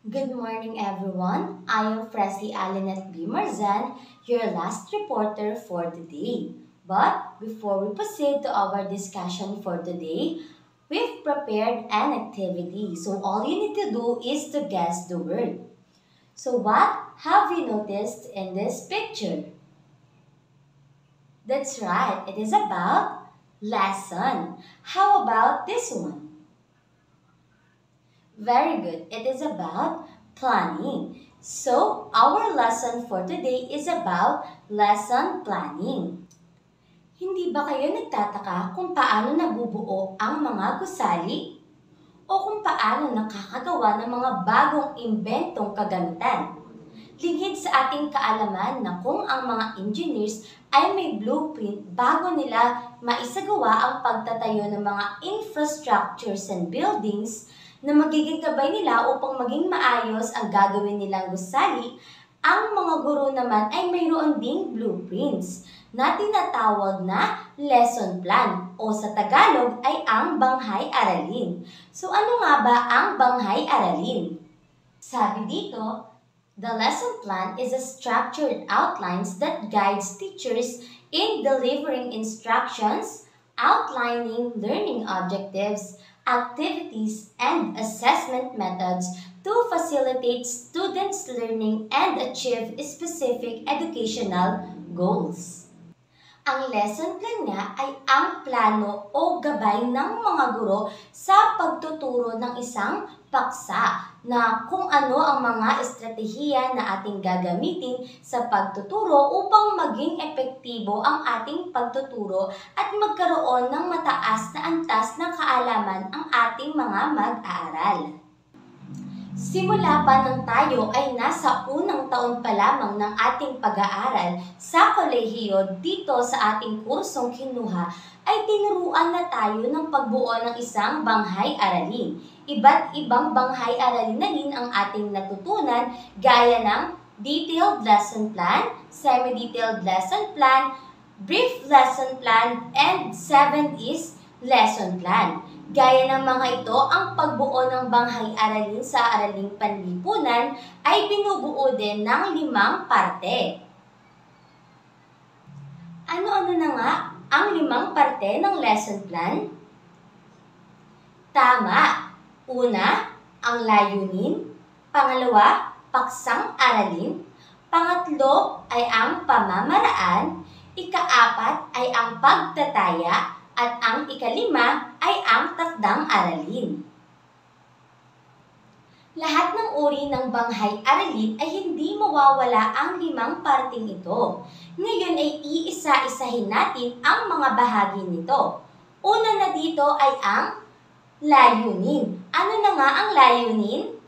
Good morning, everyone. I am Fresi Alinet B. Marzan, your last reporter for today. But before we proceed to our discussion for today, we've prepared an activity. So all you need to do is to guess the word. So what have you noticed in this picture? That's right, it is about lesson. How about this one? Very good. It is about planning. So, our lesson for today is about lesson planning. Hindi ba kayo nagtataka kung paano nabubuo ang mga gusali? O kung paano nakakagawa ng mga bagong imbentong kagamitan? Lingid sa ating kaalaman na kung ang mga engineers ay may blueprint bago nila maisagawa ang pagtatayo ng mga infrastructures and buildings na magiging gabay nila upang maging maayos ang gagawin nilang gusali, ang mga guro naman ay mayroon ding blueprints na tinatawag na lesson plan o sa Tagalog ay ang banghay aralin. So ano nga ba ang banghay aralin? Sabi dito, the lesson plan is a structured outlines that guides teachers in delivering instructions, outlining learning objectives, activities, and assessment methods to facilitate students' learning and achieve specific educational goals. Ang lesson plan nga ay ang plano o gabay ng mga guro sa pagtuturo ng isang paksa na kung ano ang mga estratehiya na ating gagamitin sa pagtuturo upang maging epektibo ang ating pagtuturo at magkaroon ng mataas na antas ng kaalaman ang ating mga mag-aaral. Simula pa nang tayo ay nasa unang taon pa lamang ng ating pag-aaral sa kolehiyo dito sa ating kursong kinuha ay tinuruan na tayo ng pagbuo ng isang banghay aralin. Iba't ibang banghay aralin na rin ang ating natutunan gaya ng detailed lesson plan, semi-detailed lesson plan, brief lesson plan, and 7 is lesson plan. Gaya ng mga ito, ang pagbuo ng banghay aralin sa araling panlipunan ay binubuo din ng 5 parte. Ano-ano na nga ang 5 parte ng lesson plan? Tama! Una, ang layunin. Pangalawa, paksang aralin. Pangatlo ay ang pamamaraan. Ika-4 ay ang pagtataya. At ang ika-5 ay ang takdang aralin. Lahat ng uri ng banghay aralin ay hindi mawawala ang 5 parting ito. Ngayon ay iisa-isahin natin ang mga bahagi nito. Una na dito ay ang layunin. Ano na nga ang layunin?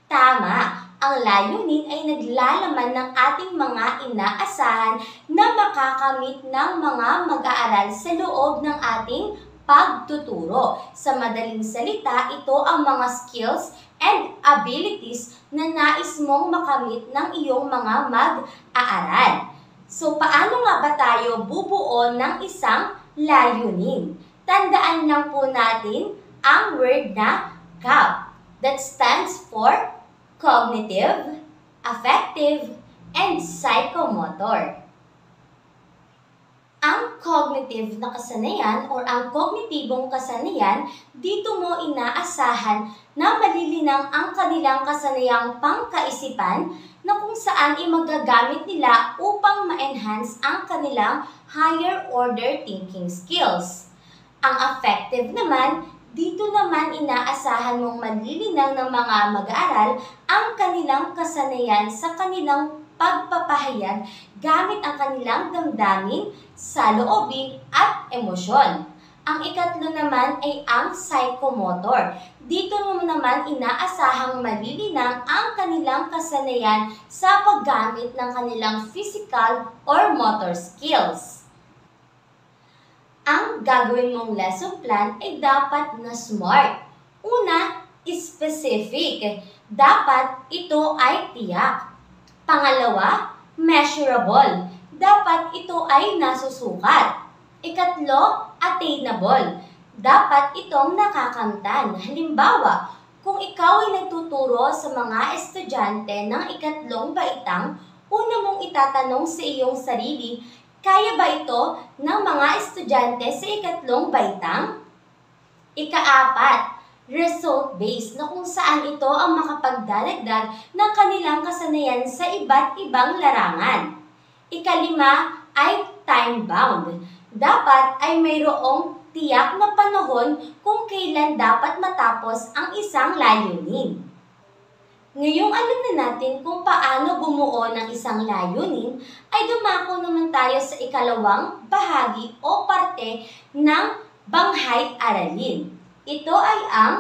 Tama! Ang layunin ay naglalaman ng ating mga inaasahan na makakamit ng mga mag-aaral sa loob ng ating pagtuturo. Sa madaling salita, ito ang mga skills and abilities na nais mong makamit ng iyong mga mag-aaral. So, paano nga ba tayo bubuo ng isang layunin? Tandaan lang po natin ang word na CAP. That stands for cognitive, affective, and psychomotor. Ang cognitive na kasanayan or ang kognitibong kasanayan, dito mo inaasahan na malilinang ang kanilang kasanayang pangkaisipan na kung saan ay magagamit nila upang ma-enhance ang kanilang higher order thinking skills. Ang affective naman, dito naman inaasahan mong malilinang ng mga mag-aaral ang kanilang kasanayan sa kanilang pagpapahayag gamit ang kanilang damdamin, saloobin at emosyon. Ang ikatlo naman ay ang psychomotor. Dito naman inaasahang malilinang ang kanilang kasanayan sa paggamit ng kanilang physical or motor skills. Ang gagawin mong lesson plan ay dapat na smart. Una, specific. Dapat ito ay tiyak. Pangalawa, measurable. Dapat ito ay nasusukat. Ikatlo, attainable. Dapat itong nakakamtan. Halimbawa, Kung ikaw ay nagtuturo sa mga estudyante ng ikatlong baitang, una mong itatanong sa iyong sarili, kaya ba ito ng mga estudyante sa ikatlong baitang? Ika-apat, result-based na kung saan ito ang makapagdadagdag ng kanilang kasanayan sa iba't ibang larangan. Ika-lima ay time-bound. Dapat ay mayroong tiyak na panahon kung kailan dapat matapos ang isang layunin. Ngayong alam na natin kung paano bumuo ng isang layunin, ay dumako naman tayo sa ikalawang bahagi o parte ng banghay aralin. Ito ay ang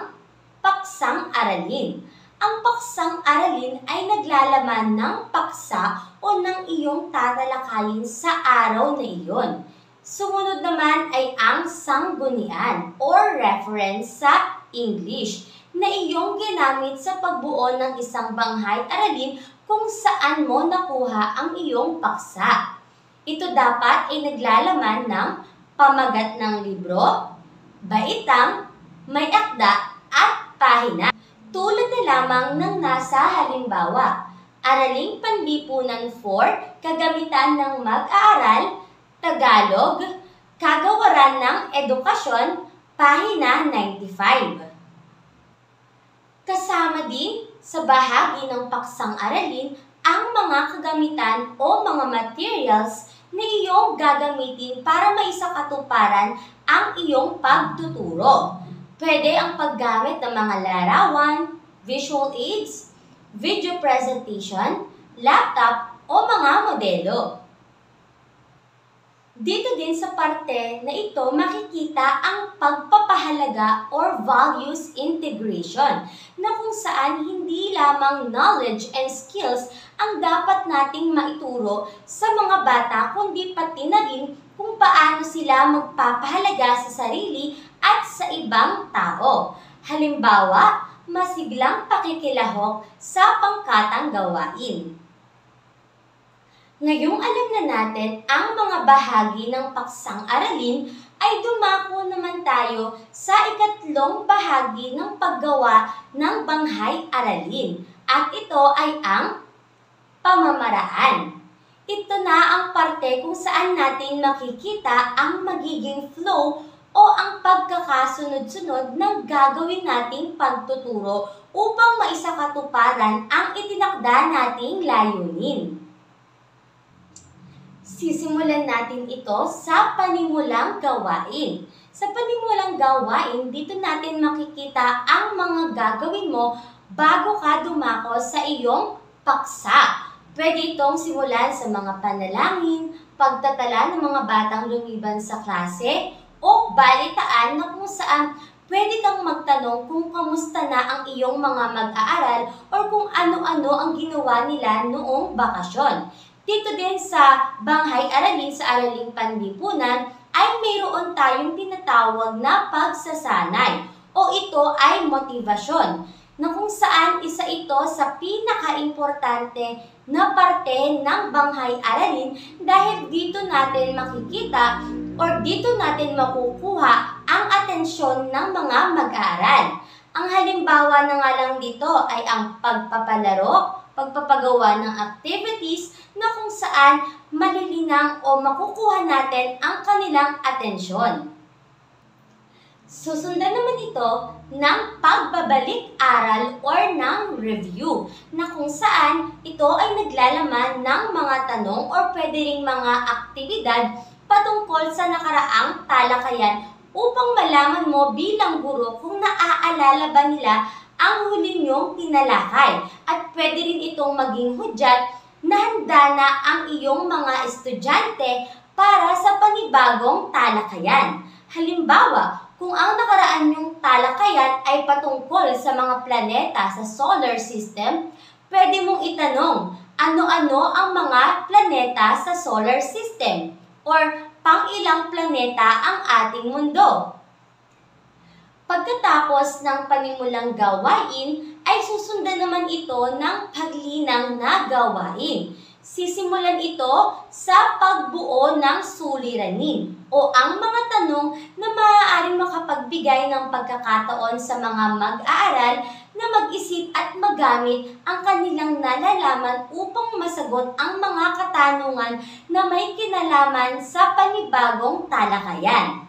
paksang aralin. Ang paksang aralin ay naglalaman ng paksa o ng iyong tatalakayin sa araw na iyon. Sumunod naman ay ang sanggunian or reference sa English na iyong ginamit sa pagbuo ng isang banghay aralin kung saan mo nakuha ang iyong paksa. Ito dapat ay naglalaman ng pamagat ng libro, baitang, may akda at pahina. Tulad na lamang ng nasa halimbawa, Araling Panlipunan 4, Kagamitan ng Mag-aaral, Tagalog, Kagawaran ng Edukasyon, pahina 95. Kasama din sa bahagi ng paksang aralin ang mga kagamitan o mga materials na iyong gagamitin para maisakatuparan ang iyong pagtuturo. Pwede ang paggamit ng mga larawan, visual aids, video presentation, laptop o mga modelo. Dito din sa parte na ito makikita ang pagpapahalaga or values integration na kung saan hindi lamang knowledge and skills ang dapat nating maituro sa mga bata kundi pati na rin kung paano sila magpapahalaga sa sarili at sa ibang tao. Halimbawa, masiglang pakikilahok sa pangkatang gawain. Ngayong alam na natin ang mga bahagi ng paksang aralin, ay dumako naman tayo sa ikatlong bahagi ng paggawa ng banghay aralin. At ito ay ang pamamaraan. Ito na ang parte kung saan natin makikita ang magiging flow o ang pagkakasunod-sunod ng gagawin nating pagtuturo upang maisakatuparan ang itinakda nating layunin. Sisimulan natin ito sa panimulang gawain. Sa panimulang gawain, dito natin makikita ang mga gagawin mo bago ka dumako sa iyong paksa. Pwede itong simulan sa mga panalangin, pagtatala ng mga batang lumiban sa klase, o balitaan na kung saan pwede kang magtanong kung kamusta na ang iyong mga mag-aaral o kung ano-ano ang ginawa nila noong bakasyon. Dito din sa banghay aralin sa Araling Panlipunan ay mayroon tayong tinatawag na pagsasanay o ito ay motivasyon na kung saan isa ito sa pinaka-importante na parte ng banghay aralin dahil dito natin makikita o dito natin makukuha ang atensyon ng mga mag-aaral. Ang halimbawa na nga lang dito ay ang pagpapalaro, pagpapagawa ng activities na kung saan malilinang o makukuha natin ang kanilang atensyon. Susundan naman ito ng pagbabalik-aral or ng review na kung saan ito ay naglalaman ng mga tanong or pwede ring mga aktibidad patungkol sa nakaraang talakayan upang malaman mo bilang guro kung naaalala ba nila ang huli niyong tinalakay at pwede rin itong maging hudyat na handa na ang iyong mga estudyante para sa panibagong talakayan. Halimbawa, kung ang nakaraan niyong talakayan ay patungkol sa mga planeta sa solar system, pwede mong itanong ano-ano ang mga planeta sa solar system or pang-ilang planeta ang ating mundo. Pagkatapos ng panimulang gawain, ay susundan naman ito ng paglinang na gawain. Sisimulan ito sa pagbuo ng suliranin o ang mga tanong na maaaring makapagbigay ng pagkakataon sa mga mag-aaral na magamit ang kanilang nalalaman upang masagot ang mga katanungan na may kinalaman sa panibagong talakayan.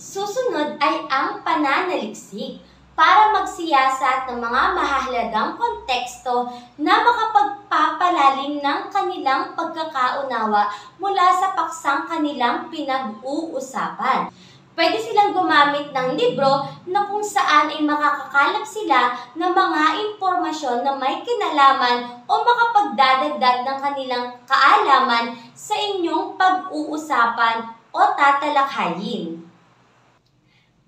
Susunod ay ang pananaliksik para magsiyasat ng mga mahahalagang konteksto na makapagpapalalim ng kanilang pagkakaunawa mula sa paksang kanilang pinag-uusapan. Pwede silang gumamit ng libro na kung saan ay makakakalap sila ng mga impormasyon na may kinalaman o makapagdadagdag ng kanilang kaalaman sa inyong pag-uusapan o tatalakayin.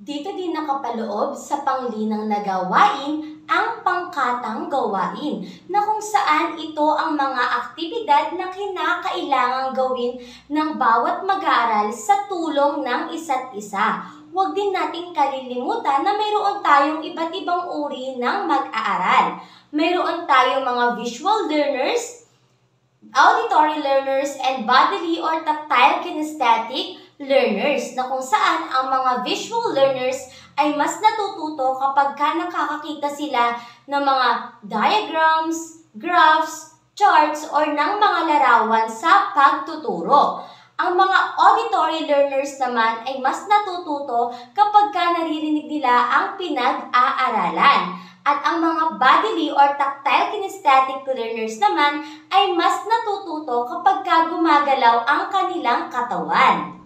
Dito din nakapaloob sa panglinang na gawain ang pangkatang gawain na kung saan ito ang mga aktibidad na kinakailangang gawin ng bawat mag-aaral sa tulong ng isa't isa. Huwag din nating kalilimutan na mayroon tayong iba't ibang uri ng mag-aaral. Mayroon tayong mga visual learners, auditory learners, and bodily or tactile kinesthetic learners na kung saan ang mga visual learners ay mas natututo kapag nakakakita sila ng mga diagrams, graphs, charts, or ng mga larawan sa pagtuturo. Ang mga auditory learners naman ay mas natututo kapag naririnig nila ang pinag-aaralan. At ang mga bodily or tactile kinesthetic learners naman ay mas natututo kapag gumagalaw ang kanilang katawan.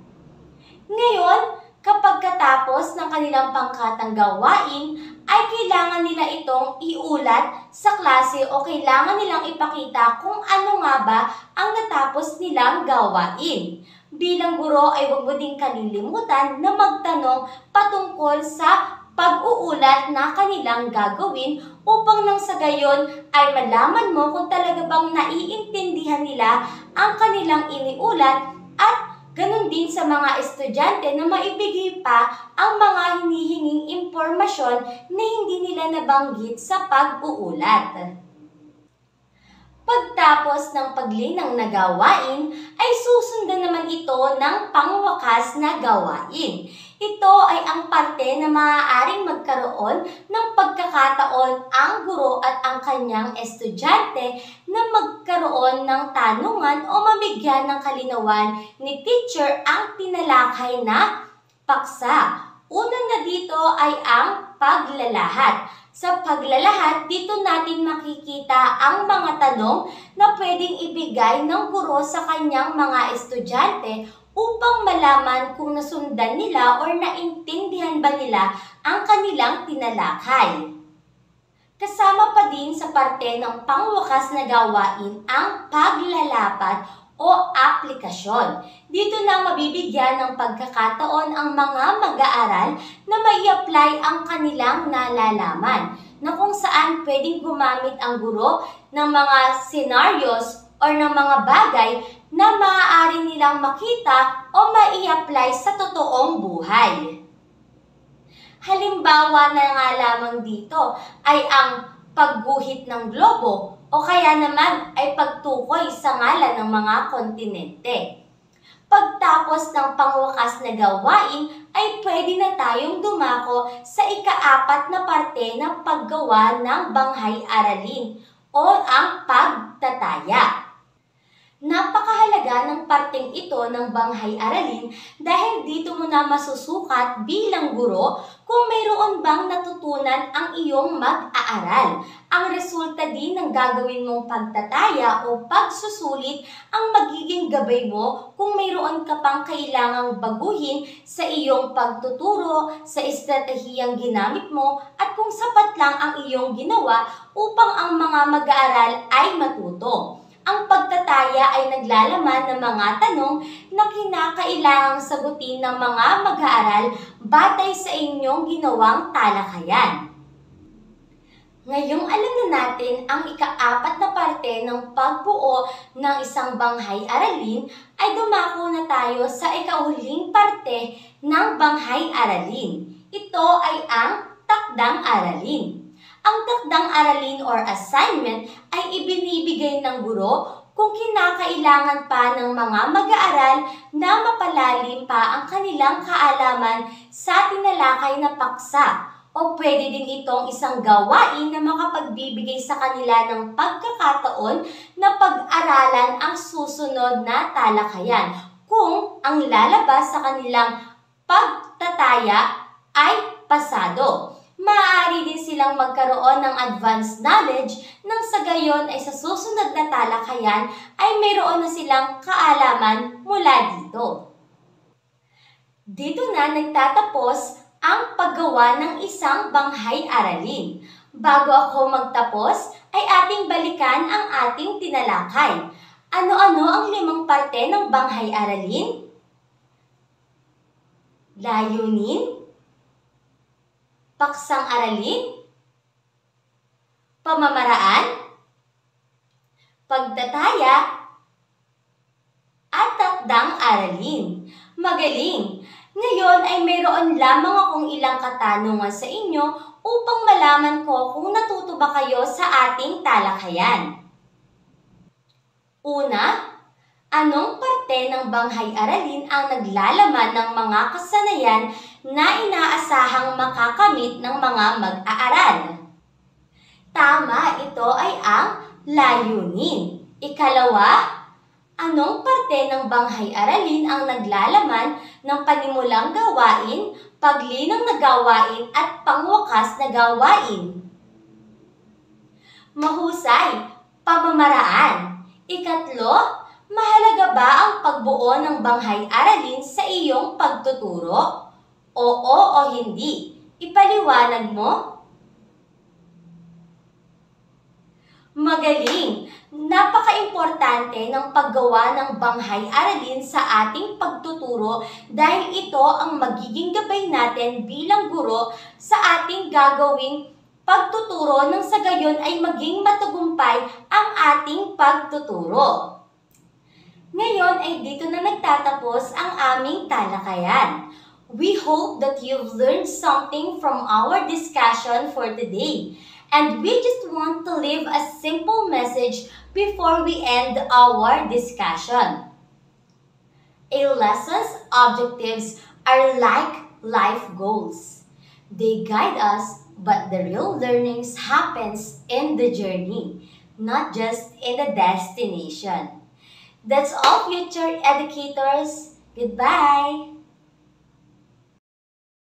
Ngayon, kapag katapos ng kanilang pangkatang gawain, ay kailangan nila itong iulat sa klase o kailangan nilang ipakita kung ano nga ba ang natapos nilang gawain. Bilang guro ay huwag mo din kalilimutan na magtanong patungkol sa pag-uulat na kanilang gagawin upang nang sa gayon ay malaman mo kung talaga bang naiintindihan nila ang kanilang iniulat at ganon din sa mga estudyante na maibigay pa ang mga hinihinging impormasyon na hindi nila nabanggit sa pag-uulat. Pagtapos ng paglinang na gawain, ay susundan naman ito ng pangwakas na gawain. Ito ay ang parte na maaaring magkaroon ng pagkakataon ang guro at ang kanyang estudyante na magkaroon ng tanungan o mabigyan ng kalinawan ni teacher ang tinalakay na paksa. Una na dito ay ang paglalahat. Sa paglalahat, dito natin makikita ang mga tanong na pwedeng ibigay ng guro sa kanyang mga estudyante upang malaman kung nasundan nila o naintindihan ba nila ang kanilang tinalakay. Kasama pa din sa parte ng pangwakas na gawain ang paglalapat o aplikasyon. Dito na mabibigyan ng pagkakataon ang mga mag-aaral na mai-apply ang kanilang nalalaman, na kung saan pwedeng gumamit ang guro ng mga scenarios o ng mga bagay na maaari nilang makita o mai-apply sa totoong buhay. Halimbawa na nga lamang dito ay ang pagguhit ng globo o kaya naman ay pagtukoy sa ngalan ng mga kontinente. Pagtapos ng pangwakas na gawain ay pwede na tayong dumako sa ika-4 na parte ng paggawa ng banghay-aralin o ang pagtataya. Napakahalaga ng parteng ito ng banghay-aralin dahil dito mo na masusukat bilang guro kung mayroon bang natutunan ang iyong mag-aaral. Ang resulta din ng gagawin mong pagtataya o pagsusulit ang magiging gabay mo kung mayroon ka pang kailangang baguhin sa iyong pagtuturo, sa estratehiyang ginamit mo at kung sapat lang ang iyong ginawa upang ang mga mag-aaral ay matuto. Ang pagtataya ay naglalaman ng mga tanong na kinakailangang sagutin ng mga mag-aaral batay sa inyong ginawang talakayan. Ngayong alam na natin ang ika-4 na parte ng pagbuo ng isang banghay-aralin, ay dumako na tayo sa ika-8 parte ng banghay-aralin. Ito ay ang takdang aralin. Ang takdang aralin or assignment ay ibinibigay ng guro kung kinakailangan pa ng mga mag-aaral na mapalalim pa ang kanilang kaalaman sa tinalakay na paksa O pwede din itong isang gawain na makapagbibigay sa kanila ng pagkakataon na pag-aralan ang susunod na talakayan kung ang lalabas sa kanilang pagtataya ay pasado. Maaari din silang magkaroon ng advanced knowledge nang sa gayon ay sa susunod na talakayan ay mayroon na silang kaalaman mula dito. Dito na nagtatapos ang paggawa ng isang banghay-aralin. Bago ako magtapos, ay ating balikan ang ating tinalakay. Ano-ano ang 5 parte ng banghay-aralin? Layunin, paksang aralin, pamamaraan, pagtataya, at takdang aralin. Magaling! Ngayon ay mayroon lamang akong ilang katanungan sa inyo upang malaman ko kung natuto ba kayo sa ating talakayan. Una, anong parte ng banghay-aralin ang naglalaman ng mga kasanayan na inaasahang makakamit ng mga mag-aaral? Tama, ito ay ang layunin. Ikalawa, anong parte ng banghay-aralin ang naglalaman ng panimulang gawain, paglinang na gawain at pangwakas na gawain? Mahusay, pamamaraan. Ikatlo, mahalaga ba ang pagbuo ng banghay-aralin sa iyong pagtuturo? Oo o hindi? Ipaliwanag mo? Magaling! Napaka-importante ng paggawa ng banghay-aralin sa ating pagtuturo dahil ito ang magiging gabay natin bilang guro sa ating gagawing pagtuturo nang sa gayon ay maging matagumpay ang ating pagtuturo. Ngayon ay dito na nagtatapos ang aming talakayan. We hope that you've learned something from our discussion for today. And we just want to leave a simple message before we end our discussion. A lesson's objectives are like life goals. They guide us, but the real learnings happens in the journey, not just in the destination. That's all, future educators. Goodbye!